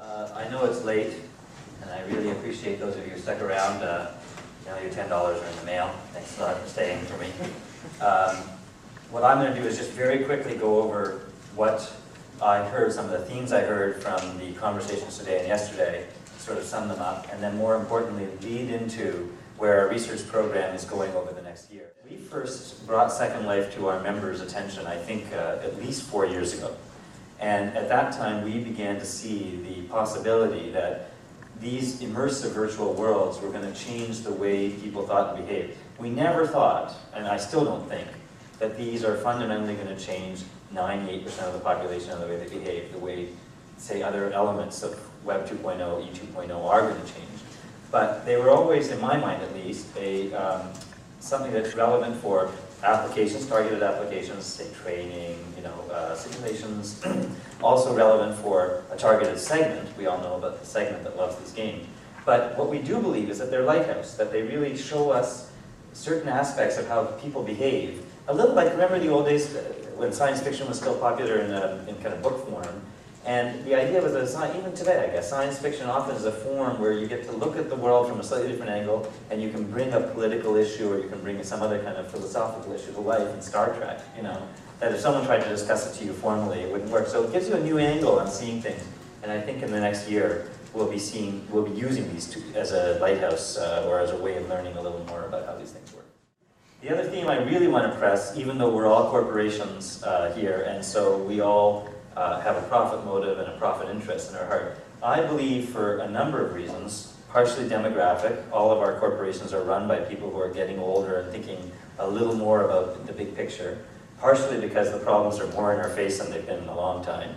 I know it's late, and I really appreciate those of you who stuck around. Your $10 are in the mail. Thanks a lot for staying for me. What I'm going to do is just very quickly go over what I heard, some of the themes I heard from the conversations today and yesterday, sort of sum them up, and then more importantly, lead into where our research program is going over the next year. We first brought Second Life to our members' attention, I think, at least 4 years ago. And at that time, we began to see the possibility that these immersive virtual worlds were going to change the way people thought and behaved. We never thought, and I still don't think, that these are fundamentally going to change 98% of the population of the way they behave, the way, say, other elements of Web 2.0, E 2.0 are going to change. But they were always, in my mind at least, something that's relevant for applications, targeted applications, say training, simulations, also relevant for a targeted segment. We all know about the segment that loves these games. But what we do believe is that they're lighthouse, that they really show us certain aspects of how people behave. A little like, remember the old days when science fiction was still popular in kind of book form? And the idea was that, even today, I guess, science fiction often is a form where you get to look at the world from a slightly different angle, and you can bring a political issue, or you can bring some other kind of philosophical issue to life in Star Trek, that if someone tried to discuss it to you formally, it wouldn't work. So it gives you a new angle on seeing things. And I think in the next year, we'll be using these two as a lighthouse, or as a way of learning a little more about how these things work. The other theme I really want to press, even though we're all corporations here, and so we all have a profit motive and a profit interest in our heart. I believe for a number of reasons, partially demographic. All of our corporations are run by people who are getting older and thinking a little more about the big picture. Partially because the problems are more in our face than they've been in a long time.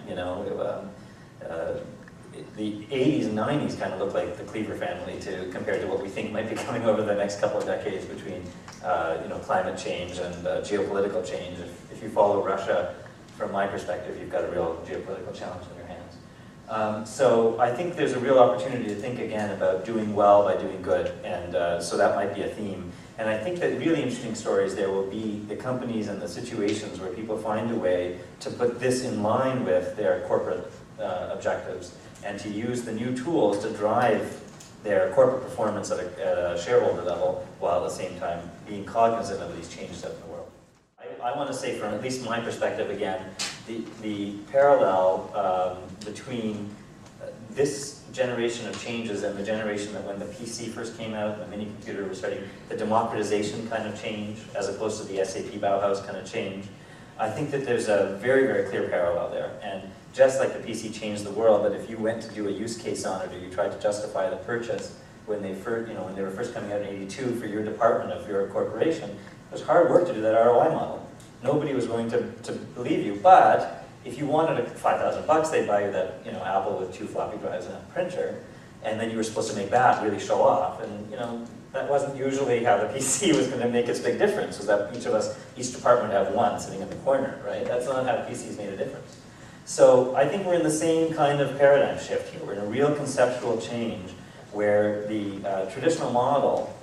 The 80s and 90s kind of look like the Cleaver family compared to what we think might be coming over the next couple of decades between climate change and geopolitical change. If you follow Russia, from my perspective, you've got a real geopolitical challenge in your hands. So I think there's a real opportunity to think again about doing well by doing good, and so that might be a theme. And I think that really interesting stories there will be the companies and the situations where people find a way to put this in line with their corporate objectives and to use the new tools to drive their corporate performance at a shareholder level, while at the same time being cognizant of these changes out in the world. I want to say, from at least my perspective again, the parallel between this generation of changes and the generation that when the PC first came out, the mini computer was starting, the democratization kind of change, as opposed to the SAP Bauhaus kind of change. I think that there's a very, very clear parallel there. And just like the PC changed the world, but if you went to do a use case on it, or you tried to justify the purchase when they first, when they were first coming out in '82 for your department of your corporation, it was hard work to do that ROI model. Nobody was going to believe you, but if you wanted $5,000, they'd buy you that Apple with 2 floppy drives and a printer, and then you were supposed to make that really show off. And that wasn't usually how the PC was going to make its big difference. Was that each department would have one sitting in the corner, right? That's not how PCs made a difference. So I think we're in the same kind of paradigm shift here. We're in a real conceptual change where the traditional model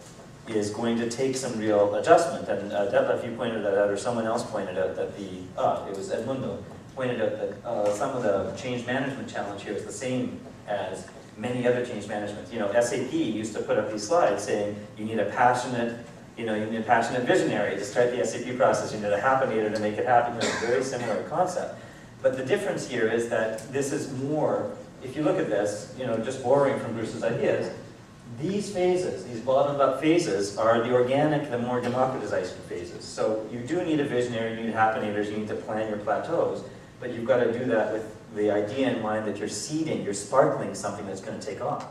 is going to take some real adjustment. And Detlef, you pointed that out, or someone else pointed out that it was Edmundo, pointed out that some of the change management challenge here is the same as many other change management. SAP used to put up these slides saying you need a passionate, visionary to start the SAP process. You need a happinator to make it happen. It's a very similar concept. But the difference here is that this is more, if you look at this, just borrowing from Bruce's ideas, these phases, these bottom-up phases, are the organic, the more democratization phases. So you do need a visionary, you need happinators, you need to plan your plateaus, but you've got to do that with the idea in mind that you're seeding, you're sparkling something that's going to take off.